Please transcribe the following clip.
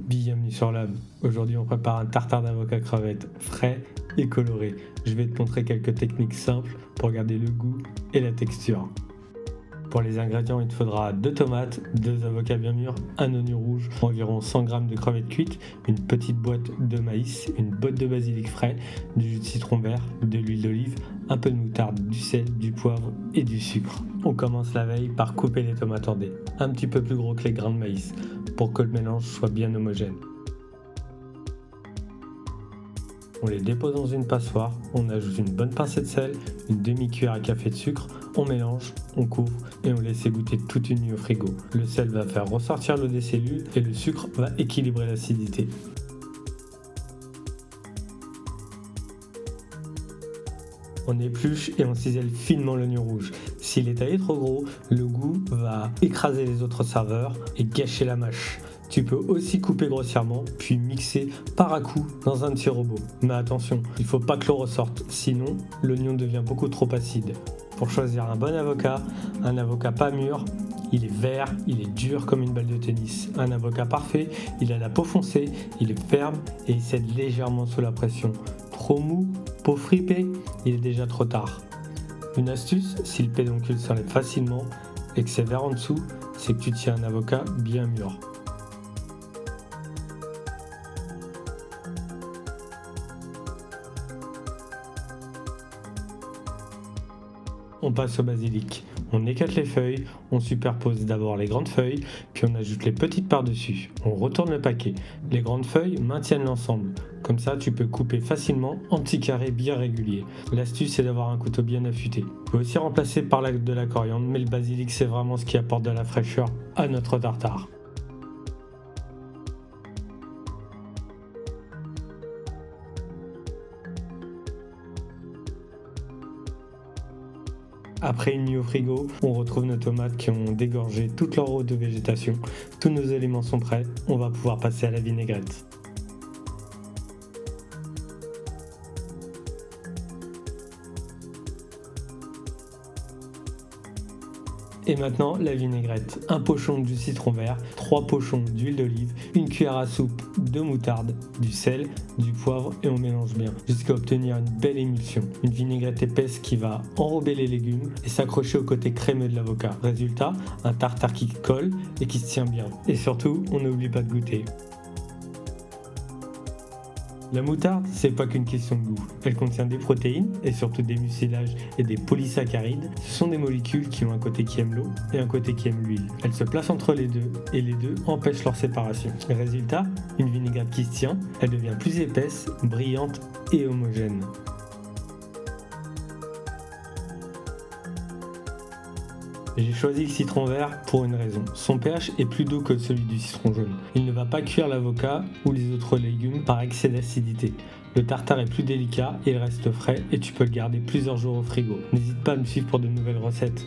bienvenue sur Lab. Aujourd'hui on prépare un tartare d'avocat crevette frais et coloré. Je vais te montrer quelques techniques simples pour garder le goût et la texture. Pour les ingrédients, il te faudra 2 tomates, 2 avocats bien mûrs, un oignon rouge, environ 100 g de crevettes cuites, une petite boîte de maïs, une botte de basilic frais, du jus de citron vert, de l'huile d'olive, un peu de moutarde, du sel, du poivre et du sucre. On commence la veille par couper les tomates en dés, un petit peu plus gros que les grains de maïs, pour que le mélange soit bien homogène. On les dépose dans une passoire, on ajoute une bonne pincée de sel, une demi-cuillère à café de sucre, on mélange, on couvre et on laisse égoutter toute une nuit au frigo. Le sel va faire ressortir l'eau des cellules et le sucre va équilibrer l'acidité. On épluche et on cisèle finement l'oignon rouge. S'il est taillé trop gros, le goût va écraser les autres saveurs et gâcher la mâche. Tu peux aussi couper grossièrement, puis mixer par à coup dans un petit robot. Mais attention, il ne faut pas que l'eau ressorte, sinon l'oignon devient beaucoup trop acide. Pour choisir un bon avocat, un avocat pas mûr, il est vert, il est dur comme une balle de tennis. Un avocat parfait, il a la peau foncée, il est ferme et il cède légèrement sous la pression. Trop mou, peau fripée, il est déjà trop tard. Une astuce, si le pédoncule s'enlève facilement et que c'est vert en dessous, c'est que tu tiens un avocat bien mûr. On passe au basilic. On écarte les feuilles, on superpose d'abord les grandes feuilles, puis on ajoute les petites par-dessus. On retourne le paquet. Les grandes feuilles maintiennent l'ensemble. Comme ça, tu peux couper facilement en petits carrés bien réguliers. L'astuce, c'est d'avoir un couteau bien affûté. Tu peux aussi remplacer par de la coriandre, mais le basilic, c'est vraiment ce qui apporte de la fraîcheur à notre tartare. Après une nuit au frigo, on retrouve nos tomates qui ont dégorgé toute leur eau de végétation. Tous nos éléments sont prêts, on va pouvoir passer à la vinaigrette. Et maintenant, la vinaigrette. Un pochon de jus de citron vert, 3 pochons d'huile d'olive, une cuillère à soupe de moutarde, du sel, du poivre et on mélange bien jusqu'à obtenir une belle émulsion. Une vinaigrette épaisse qui va enrober les légumes et s'accrocher au côté crémeux de l'avocat. Résultat, un tartare qui colle et qui se tient bien. Et surtout, on n'oublie pas de goûter. La moutarde, c'est pas qu'une question de goût. Elle contient des protéines et surtout des mucilages et des polysaccharides. Ce sont des molécules qui ont un côté qui aime l'eau et un côté qui aime l'huile. Elles se placent entre les deux et les deux empêchent leur séparation. Résultat, une vinaigrette qui se tient, elle devient plus épaisse, brillante et homogène. J'ai choisi le citron vert pour une raison. Son pH est plus doux que celui du citron jaune. Il ne va pas cuire l'avocat ou les autres légumes par excès d'acidité. Le tartare est plus délicat, il reste frais et tu peux le garder plusieurs jours au frigo. N'hésite pas à me suivre pour de nouvelles recettes.